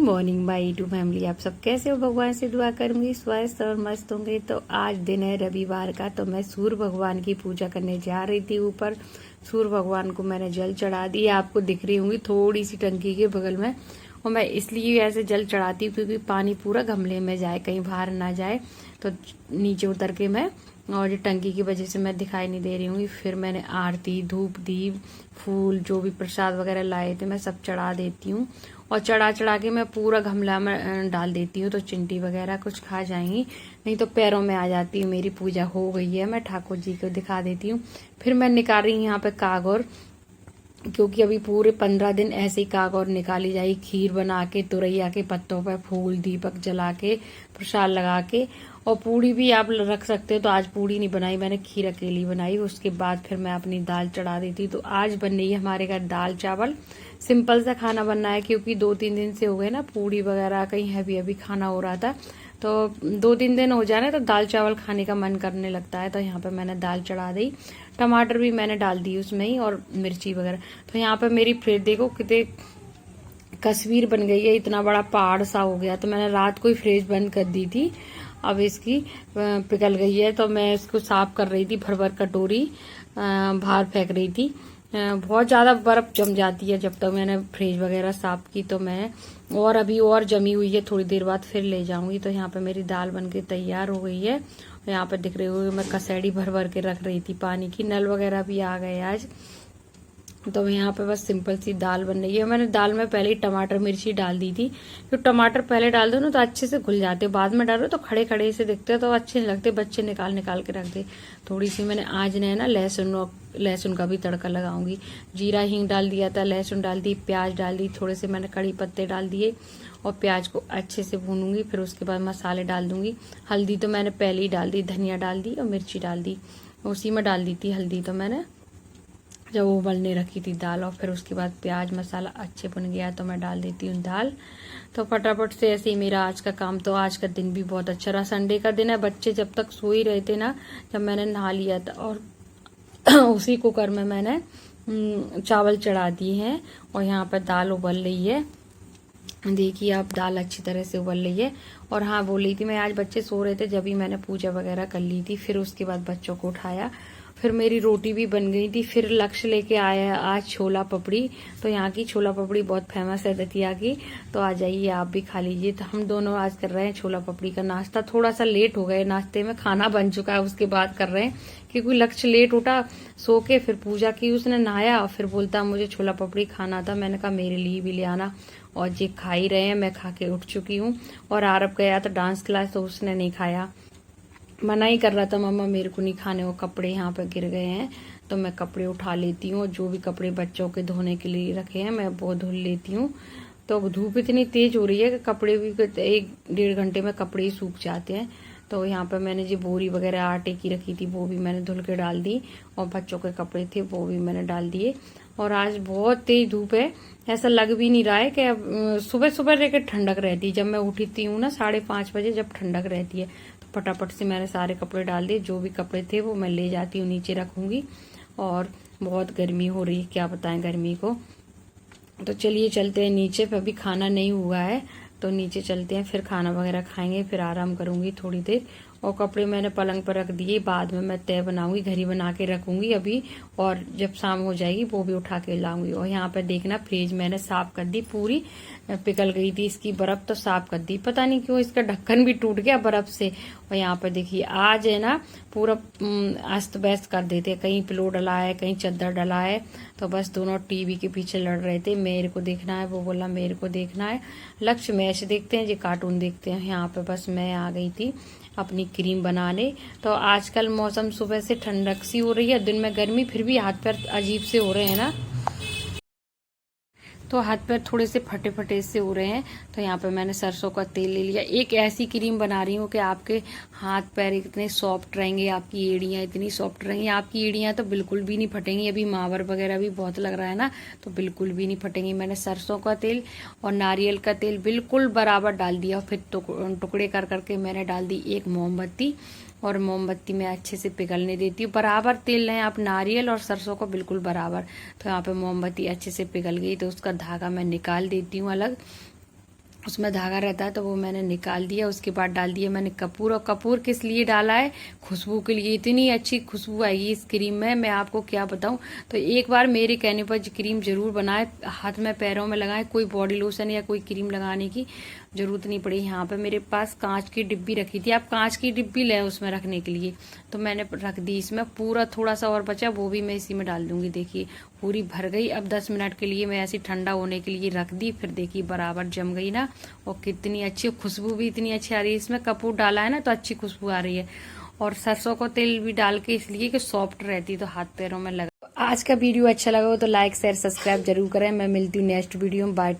Morning my YouTube family. आप सब कैसे हो? भगवान से दुआ करूंगी स्वस्थ और मस्त होंगे। तो आज दिन है रविवार का, तो मैं सूर्य भगवान की पूजा करने जा रही थी ऊपर। सूर्य भगवान को मैंने जल चढ़ा दिया, आपको दिख रही होंगी थोड़ी सी टंकी के बगल में। और मैं इसलिए ऐसे जल चढ़ाती हूँ क्योंकि पानी पूरा गमले में जाए, कहीं बाहर ना जाए। तो नीचे उतर के मैं, और ये टंकी की वजह से मैं दिखाई नहीं दे रही हूँ। फिर मैंने आरती, धूप, दीप, फूल, जो भी प्रसाद वगैरह लाए थे मैं सब चढ़ा देती हूँ। और चढ़ा चढ़ा के मैं पूरा गमला में डाल देती हूँ, तो चिंटी वगैरह कुछ खा जाएंगी, नहीं तो पैरों में आ जाती है। मेरी पूजा हो गई है, मैं ठाकुर जी को दिखा देती हूँ। फिर मैं निकाल रही हूँ यहाँ पे कागौर, क्योंकि अभी पूरे 15 दिन ऐसे ही कागौर निकाली जाएगी। खीर बना के, तुरैया के पत्तों पर फूल, दीपक जला के, प्रसाद लगा के, और पूड़ी भी आप रख सकते हो। तो आज पूड़ी नहीं बनाई मैंने, खीर अकेली बनाई। उसके बाद फिर मैं अपनी दाल चढ़ा देती। तो आज बन रही है हमारे घर दाल चावल। सिंपल सा खाना बनना है, क्योंकि 2-3 दिन से हो गए ना, पूड़ी वगैरह कहीं हैवी हैवी खाना हो रहा था। तो 2-3 दिन हो जाए ना, तो दाल चावल खाने का मन करने लगता है। तो यहाँ पे मैंने दाल चढ़ा दी, टमाटर भी मैंने डाल दी उसमें ही, और मिर्ची वगैरह। तो यहाँ पे मेरी फ्रिज देखो कितने तस्वीर बन गई है, इतना बड़ा पहाड़ सा हो गया। तो मैंने रात को ही फ्रिज बंद कर दी थी, अब इसकी पिघल गई है। तो मैं इसको साफ कर रही थी, भर भर कटोरी बाहर फेंक रही थी। बहुत ज्यादा बर्फ जम जाती है जब तक मैंने फ्रिज वगैरह साफ की। तो मैं, और अभी और जमी हुई है, थोड़ी देर बाद फिर ले जाऊंगी। तो यहाँ पे मेरी दाल बनके तैयार हो गई है। यहाँ पे दिख रही होगी मैं कसेड़ी भर भर के रख रही थी पानी की। नल वगैरह भी आ गए आज। तो यहाँ पे बस सिंपल सी दाल बन रही है। मैंने दाल में पहले ही टमाटर मिर्ची डाल दी थी, तो टमाटर पहले डाल दो ना तो अच्छे से घुल जाते, बाद में डालो तो खड़े खड़े से दिखते तो अच्छे नहीं लगते, बच्चे निकाल निकाल के रख दे। थोड़ी सी मैंने आज ना लहसुन का भी तड़का लगाऊंगी। जीरा हींग डाल दिया था, लहसुन डाल दी, प्याज डाल दी, थोड़े से मैंने कड़ी पत्ते डाल दिए, और प्याज को अच्छे से भूनूंगी। फिर उसके बाद मसाले डाल दूंगी। हल्दी तो मैंने पहले ही डाल दी, धनिया डाल दी और मिर्ची डाल दी, उसी में डाल दी थी हल्दी तो मैंने, जब उबलने रखी थी दाल। और फिर उसके बाद प्याज मसाला अच्छे बन गया तो मैं डाल देती हूँ दाल। तो फटाफट से ऐसे ही मेरा आज का काम। तो आज का दिन भी बहुत अच्छा रहा, संडे का दिन है। बच्चे जब तक सो ही रहे थे ना, जब मैंने नहा लिया था, और उसी कुकर में मैंने चावल चढ़ा दिए हैं। और यहाँ पर दाल उबल रही है, देखिए आप, दाल अच्छी तरह से उबल रही है। और हाँ, बोल रही थी मैं, आज बच्चे सो रहे थे जब ही मैंने पूजा वगैरह कर ली थी। फिर उसके बाद बच्चों को उठाया, फिर मेरी रोटी भी बन गई थी। फिर लक्ष्य लेके आया आज छोला पपड़ी। तो यहाँ की छोला पपड़ी बहुत फेमस है दतिया की, तो आ जाइए आप भी खा लीजिए। तो हम दोनों आज कर रहे हैं छोला पपड़ी का नाश्ता। थोड़ा सा लेट हो गए नाश्ते में, खाना बन चुका है उसके बाद कर रहे हैं, क्योंकि लक्ष्य लेट उठा सो के, फिर पूजा की, उसने नहाया, फिर बोलता मुझे छोला पपड़ी खाना था। मैंने कहा मेरे लिए भी ले आना, और ये खा ही रहे हैं। मैं खा के उठ चुकी हूँ। और आरब गया था डांस क्लास, तो उसने नहीं खाया, मना ही कर रहा था, मम्मा मेरे को नहीं खाने, वो कपड़े यहाँ पे गिर गए हैं। तो मैं कपड़े उठा लेती हूँ, जो भी कपड़े बच्चों के धोने के लिए रखे हैं मैं वो धुल लेती हूँ। तो धूप इतनी तेज हो रही है कि कपड़े भी 1-1.5 घंटे में कपड़े ही सूख जाते हैं। तो यहाँ पर मैंने जो बोरी वगैरह आटे की रखी थी वो भी मैंने धुल के डाल दी, और बच्चों के कपड़े थे वो भी मैंने डाल दिए। और आज बहुत तेज धूप है, ऐसा लग भी नहीं रहा है कि सुबह सुबह लेकर ठंडक रहती है। जब मैं उठती हूँ ना 5:30 बजे, जब ठंडक रहती है, तो फटाफट से मैंने सारे कपड़े डाल दिए। जो भी कपड़े थे वो मैं ले जाती हूँ, नीचे रखूंगी। और बहुत गर्मी हो रही है, क्या बताएं गर्मी को। तो चलिए चलते हैं नीचे, पे अभी खाना नहीं हुआ है, तो नीचे चलते हैं, फिर खाना वगैरह खाएंगे, फिर आराम करूंगी थोड़ी देर। और कपड़े मैंने पलंग पर रख दिए, बाद में मैं तय बनाऊंगी, घर ही बना के रखूंगी अभी, और जब शाम हो जाएगी वो भी उठा के लाऊंगी। और यहाँ पर देखना, फ्रिज मैंने साफ कर दी पूरी, पिघल गई थी इसकी बर्फ, तो साफ कर दी। पता नहीं क्यों इसका ढक्कन भी टूट गया बर्फ से। और यहाँ पर देखिए आज है ना, पूरा अस्त व्यस्त कर देते, कहीं पिलो डला है, कहीं चादर डला है। तो बस दोनों टीवी के पीछे लड़ रहे थे, मेरे को देखना है, वो बोला मेरे को देखना है। लक्ष्य मैच देखते हैं, ये कार्टून देखते हैं। यहाँ पे बस मैं आ गई थी अपनी क्रीम बनाने। तो आजकल मौसम सुबह से ठंडक सी हो रही है, दिन में गर्मी, फिर भी हाथ पैर अजीब से हो रहे हैं ना, तो हाथ पैर थोड़े से फटे फटे से हो रहे हैं। तो यहाँ पे मैंने सरसों का तेल ले लिया। एक ऐसी क्रीम बना रही हूँ कि आपके हाथ पैर इतने सॉफ्ट रहेंगे, आपकी एड़ियाँ इतनी सॉफ्ट रहेंगी, आपकी एड़ियाँ तो बिल्कुल भी नहीं फटेंगी। अभी मावर वगैरह भी बहुत लग रहा है ना, तो बिल्कुल भी नहीं फटेंगी। मैंने सरसों का तेल और नारियल का तेल बिल्कुल बराबर डाल दिया, फिर टुकड़े कर करके मैंने डाल दी एक मोमबत्ती, और मोमबत्ती में अच्छे से पिघलने देती हूँ। बराबर तेल लें आप, नारियल और सरसों को बिल्कुल बराबर। तो यहाँ पे मोमबत्ती अच्छे से पिघल गई, तो उसका धागा मैं निकाल देती हूँ अलग। उसमें धागा रहता है, तो वो मैंने निकाल दिया। उसके बाद डाल दिया मैंने कपूर। और कपूर किस लिए डाला है? खुशबू के लिए। इतनी अच्छी खुशबू आएगी इस क्रीम में, मैं आपको क्या बताऊं। तो एक बार मेरे कहने पर क्रीम जरूर बनाए, हाथ में पैरों में लगाए। कोई बॉडी लोशन या कोई क्रीम लगाने की जरूरत नहीं पड़ी। यहाँ पे मेरे पास कांच की डिब्बी रखी थी, आप कांच की डिब्बी लें उसमें रखने के लिए, तो मैंने रख दी इसमें। पूरा थोड़ा सा और बचा, वो भी मैं इसी में डाल दूंगी। देखिए पूरी भर गई। अब 10 मिनट के लिए मैं ऐसे ठंडा होने के लिए रख दी। फिर देखिए बराबर जम गई ना, और कितनी अच्छी खुशबू भी इतनी अच्छी आ रही है। इसमें कपूर डाला है ना, तो अच्छी खुशबू आ रही है। और सरसों का तेल भी डाल के, इसलिए कि सॉफ्ट रहती, तो हाथ पैरों में लगा। आज का वीडियो अच्छा लगा हो तो लाइक शेयर सब्सक्राइब जरूर करें। मैं मिलती हूँ नेक्स्ट वीडियो में। बाय।